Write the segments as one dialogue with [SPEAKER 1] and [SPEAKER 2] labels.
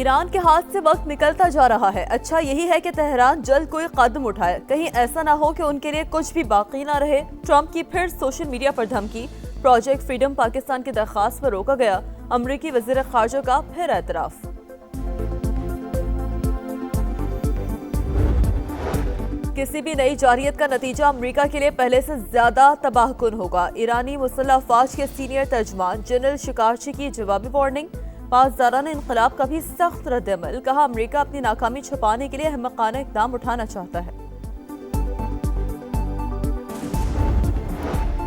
[SPEAKER 1] Iran के हाथ से वक्त निकलता जा रहा है। अच्छा यही है कि तेहरान जल्द कोई कदम उठाए, कहीं ऐसा ना हो कि उनके लिए कुछ भी बाकी ना रहे। ट्रंप की फिर सोशल मीडिया पर धमकी, प्रोजेक्ट फ्रीडम पाकिस्तान की दरख्वास्त पर रोका गया। अमरीकी वज़ीर ख़ारजा का फिर एतराफ़। किसी भी नई जारियत का नतीजा अमरीका के लिए पहले से ज्यादा तबाहकुन होगा। ईरानी मुसल्लह अफ़वाज के सीनियर तर्जमान जनरल शिकारची की जवाबी वार्निंग। पासदारान इंक़लाब का भी सख्त रद्द-ए-अमल, कहा अमरीका अपनी नाकामी छुपाने के लिए अहमकाना इक़दाम उठाना चाहता है।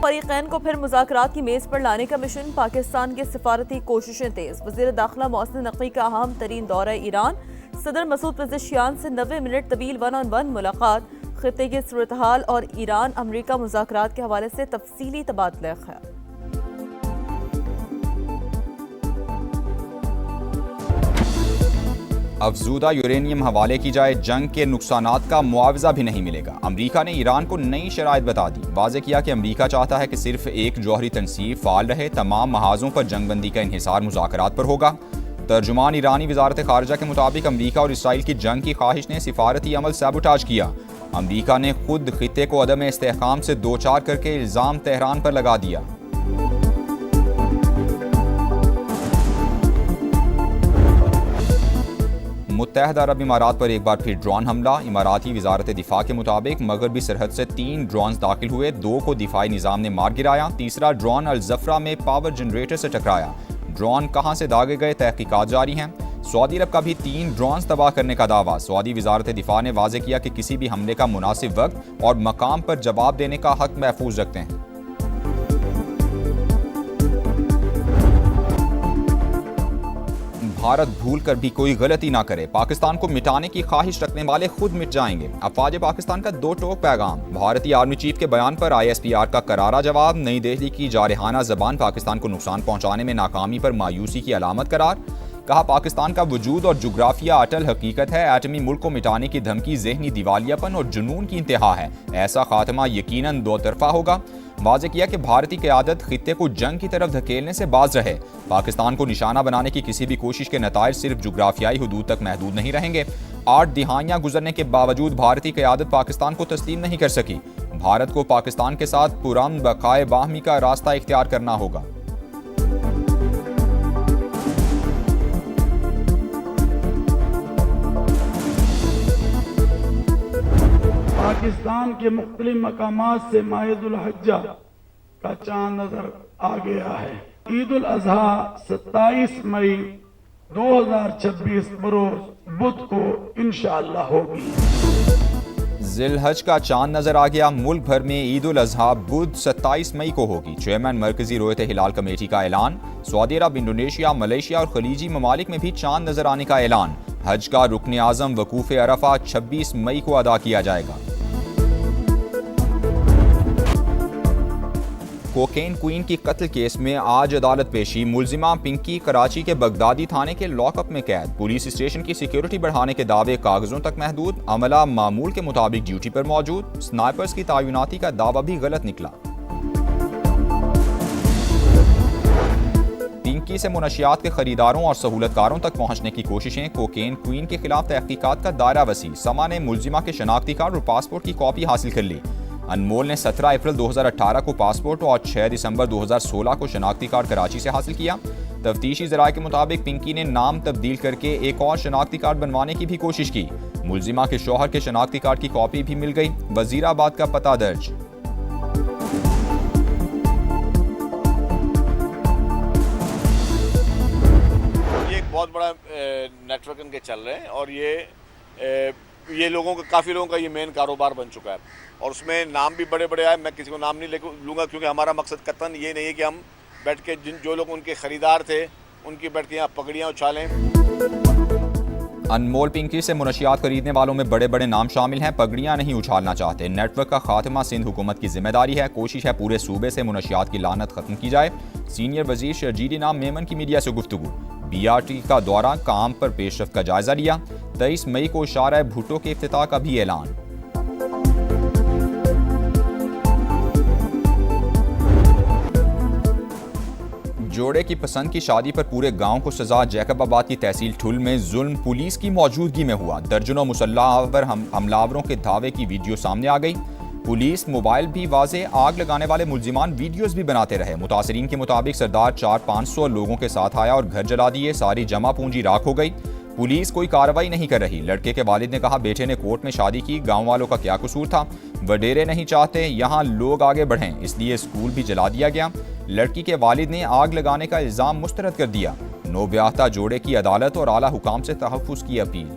[SPEAKER 1] फ़रीक़ैन को फिर मुज़ाकरात की मेज़ पर लाने का मिशन, पाकिस्तान की सिफारती कोशिशें तेज़। वज़ीर दाखिला मोहसिन नक़वी का अहम तरीन दौरा ईरान, सदर मसूद पेज़ेश्कियान से 90 मिनट तवील वन-ऑन-वन मुलाकात। ख़ित्ते की सूरत-हाल और ईरान अमरीका मुज़ाकरात के हवाले से तफसीली तबादला ख़याल।
[SPEAKER 2] अफजूदा यूरेनियम हवाले की जाए, जंग के नुकसानात का मुआवजा भी नहीं मिलेगा। अमरीका ने ईरान को नई शराइत बता दी, वाज़े किया कि अमरीका चाहता है कि सिर्फ एक जौहरी तनसीब फ़ाल रहे, तमाम महाजों पर जंगबंदी का इन्हिसार मुज़ाकरात पर होगा। तर्जुमान ईरानी वज़ारत ख़ारजा के मुताबिक अमरीका और इसराइल की जंग की ख्वाहिश ने सिफारती अमल सैबोटाज किया। अमरीका ने खुद खित्ते को अदम इस्तेहकाम से दो चार करके इल्ज़ाम तेहरान पर लगा दिया। मुत्तहदा अरब इमारात पर एक बार फिर ड्रोन हमला। इमाराती वज़ारत दिफा के मुताबिक मगरबी सरहद से 3 ड्रोन दाखिल हुए, 2 को दिफाई निज़ाम ने मार गिराया। तीसरा ड्रोन अल जफरा में पावर जनरेटर से टकराया। ड्रोन कहाँ से दागे गए, तहकीकात जारी हैं। सऊदी अरब का भी 3 ड्रोन तबाह करने का दावा। सऊदी वज़ारत दिफा ने वाज़े किया कि किसी भी हमले का मुनासिब वक्त और मकाम पर जवाब देने का हक महफूज रखते हैं। भारत भूल कर भी कोई गलती ना करे, पाकिस्तान को मिटाने की ख्वाहिश रखने वाले खुद मिट जाएंगे। अफवाज पाकिस्तान का 2 टोक पैगाम। भारतीय आर्मी चीफ के बयान पर ISPR का करारा जवाब। नई दिल्ली की जारहाना जबान पाकिस्तान को नुकसान पहुंचाने में नाकामी पर मायूसी की अलामत करार। कहा पाकिस्तान का वजूद और जुग्राफिया अटल हकीकत है। एटमी मुल्क को मिटाने की धमकी ज़हनी दिवालियापन और जुनून की इंतहा है। ऐसा खात्मा यकीनन दो तरफा होगा। वाज़े किया कि भारतीय क़यादत खित्ते को जंग की तरफ धकेलने से बाज रहे। पाकिस्तान को निशाना बनाने की किसी भी कोशिश के नताइज सिर्फ जुग्राफियाई हुदूद तक महदूद नहीं रहेंगे। 8 दिहाइयाँ गुजरने के बावजूद भारतीय क़यादत पाकिस्तान को तस्लीम नहीं कर सकी। भारत को पाकिस्तान के साथ पुरअमन बकाए बाहमी का रास्ता इख्तियार करना होगा।
[SPEAKER 3] पाकिस्तान के मुख्तलिफ मकामात से माहिदुल हज्जा का चांद नजर आ गया है। ईद उल अजहा 27 मई 2026 बरोज बुध को इंशाअल्लाह होगी।
[SPEAKER 2] जिलहज का चांद नजर आ गया। मुल्क भर में ईद उल अजहा बुध 27 मई को होगी। चेयरमैन मरकजी रोयत हिलाल कमेटी का ऐलान। सऊदी अरब, इंडोनेशिया, मलेशिया और खलीजी ममालिक में भी चांद नजर आने का ऐलान। हज का रुकन आज़म वकूफ़ अरफा 26 मई को अदा किया जाएगा। कोकेन क्वीन की कत्ल केस में आज अदालत पेशी। मुलजिमा पिंकी कराची के बगदादी थाने के लॉकअप में कैद। पुलिस स्टेशन की सिक्योरिटी बढ़ाने के दावे कागजों तक महदूद। अमला मामूल के मुताबिक ड्यूटी पर मौजूद। स्नाइपर्स की तैनाती का दावा भी गलत निकला। पिंकी से मुनशियात के खरीदारों और सहूलतकारों तक पहुंचने की कोशिशें। कोकेन क्वीन के खिलाफ तहकीकात का दायरा वसी। समा ने मुलजिमा के शनाख्ती कार्ड और पासपोर्ट की कॉपी हासिल कर ली। अनमोल ने 17 अप्रैल 2018 को पासपोर्ट और 6 दिसंबर 2016 को शनाख्ती कार्ड कराची से हासिल किया। तफ्तीशी ज़राए के मुताबिक पिंकी ने नाम तब्दील करके एक और शनाख्ती कार्ड बनवाने की भी कोशिश की। मुलजिमा के शौहर के शनाख्ती कार्ड की कॉपी भी मिल गई। वजीराबाद का पता दर्ज।
[SPEAKER 4] बहुत बड़ा नेटवर्क इनके चल रहे हैं और ये लोगों का, काफ़ी लोगों का ये मेन कारोबार बन चुका है और उसमें नाम भी बड़े बड़े आए। मैं किसी को नाम नहीं लूँगा क्योंकि हमारा मकसद कतन ये नहीं है कि हम बैठ के जो लोग उनके ख़रीदार थे उनकी बैठ के यहाँ पगड़ियाँ उछालें।
[SPEAKER 2] अनमोल पिंकी से मुनशियात खरीदने वालों में बड़े बड़े नाम शामिल हैं। पगड़ियाँ नहीं उछालना चाहते। नेटवर्क का खात्मा सिंध हुकूमत की जिम्मेदारी है। कोशिश है पूरे सूबे से मुनशियात की लानत खत्म की जाए। सीनियर वजीर शर्जील नाम मेमन की मीडिया से गुफ्तगू। BRT का दौरा, काम पर पेशरफ्त का जायजा लिया। 23 मई को शारा भुट्टो के इफ्तिताह का भी ऐलान। जोड़े की पसंद की शादी पर पूरे गांव को सजा। जैकबाबाद की तहसील ठुल में जुल्म पुलिस की मौजूदगी में हुआ। दर्जनों मुसल्लाह पर हमलावरों के धावे की वीडियो सामने आ गई। पुलिस मोबाइल भी वाजे, आग लगाने वाले मुलजिमान वीडियोस भी बनाते रहे। मुतासरीन के मुताबिक सरदार 400-500 लोगों के साथ आया और घर जला दिए। सारी जमा पूंजी राख हो गई। पुलिस कोई कार्रवाई नहीं कर रही। लड़के के वालिद ने कहा, बेटे ने कोर्ट में शादी की, गांव वालों का क्या कसूर था? वडेरे नहीं चाहते यहाँ लोग आगे बढ़ें, इसलिए स्कूल भी जला दिया गया। लड़की के वालिद ने आग लगाने का इल्जाम मुस्तरद कर दिया। नौब्याहता जोड़े की अदालत और आला हुकाम से तहफ्फुज की अपील।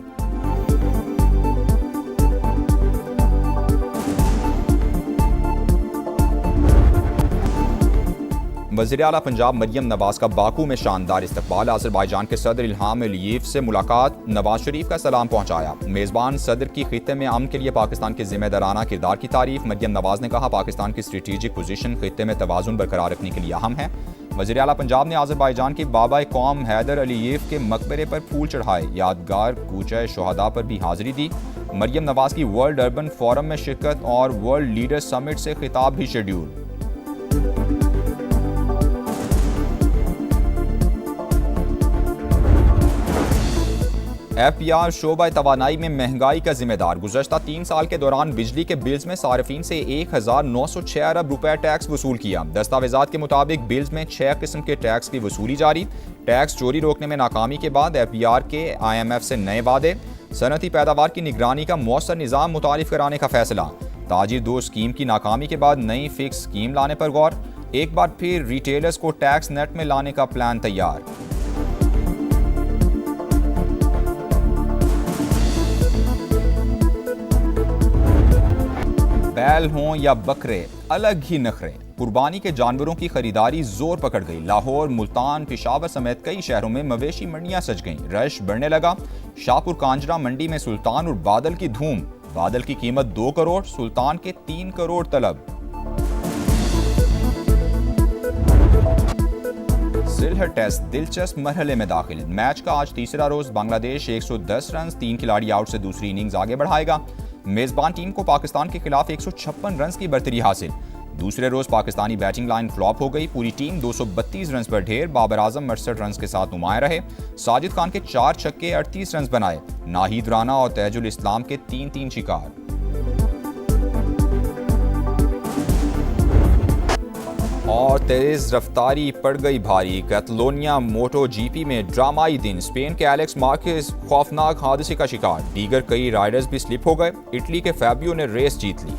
[SPEAKER 2] वज़ीर आला पंजाब मरियम नवाज का बाकू में शानदार इस्तकबाल। अज़रबैजान के सदर इल्हाम अलीयेव से मुलाकात, नवाज शरीफ का सलाम पहुंचाया। मेज़बान सदर की खित्ते में अमन के लिए पाकिस्तान के जिम्मेदाराना किरदार की तारीफ। मरियम नवाज ने कहा, पाकिस्तान की स्ट्रेटेजिक पोजीशन खित्ते में तवाज़ुन बरकरार रखने के लिए अहम है। वज़ीर आला पंजाब ने अज़रबैजान के बाबा कौम हैदर अलीयेव के मकबरे पर फूल चढ़ाए। यादगार कूचा शोहदा पर भी हाजिरी दी। मरियम नवाज की वर्ल्ड अर्बन फोरम में शिरकत और वर्ल्ड लीडर समिट से खिताब भी शेड्यूल। FPR शोबा तवानाई में महंगाई का जिम्मेदार। गुज़श्ता 3 साल के दौरान बिजली के बिल्स में सार्फिन से 1906 अरब रुपए टैक्स वसूल किया। दस्तावेजात के मुताबिक बिल्स में 6 किस्म के टैक्स की वसूली जारी। टैक्स चोरी रोकने में नाकामी के बाद FPR के IMF से नए वादे। सनती पैदावार की निगरानी का मौसर निज़ाम मुतारिफ कराने का फैसला। ताजिर 2 स्कीम की नाकामी के बाद नई फिक्स स्कीम लाने पर गौर। एक बार फिर रिटेलर्स को टैक्स नेट में लाने का प्लान तैयार। बैल हों या बकरे, अलग ही नखरे। कुर्बानी के जानवरों की खरीदारी जोर पकड़ गई। लाहौर, मुल्तान, पेशावर समेत कई शहरों में मवेशी मंडियां सज गईं। रश बढ़ने लगा। शाहपुर कांजरा मंडी में सुल्तान और बादल की धूम। बादल की कीमत 2 करोड़, सुल्तान के 3 करोड़ तलब। सिलहट टेस्ट दिलचस्प मरहले में दाखिल। मैच का आज तीसरा रोज। बांग्लादेश 110 रन, 3 खिलाड़ी आउट से दूसरी इनिंग्स आगे बढ़ाएगा। मेजबान टीम को पाकिस्तान के खिलाफ 156 रन की बर्तरी हासिल। दूसरे रोज पाकिस्तानी बैटिंग लाइन फ्लॉप हो गई। पूरी टीम 232 रन पर ढेर। बाबर आजम 68 रन के साथ नुमाया रहे। साजिद खान के 4 छक्के 38 रन बनाए। नाहिद राना और तैजुल इस्लाम के 3-3 शिकार। और तेज रफ्तारी पड़ गई भारी। कैटलोनिया मोटो GP में ड्रामाई दिन। स्पेन के एलेक्स मार्केज खौफनाक हादसे का शिकार। दीगर कई राइडर्स भी स्लिप हो गए। इटली के फैबियो ने रेस जीत ली।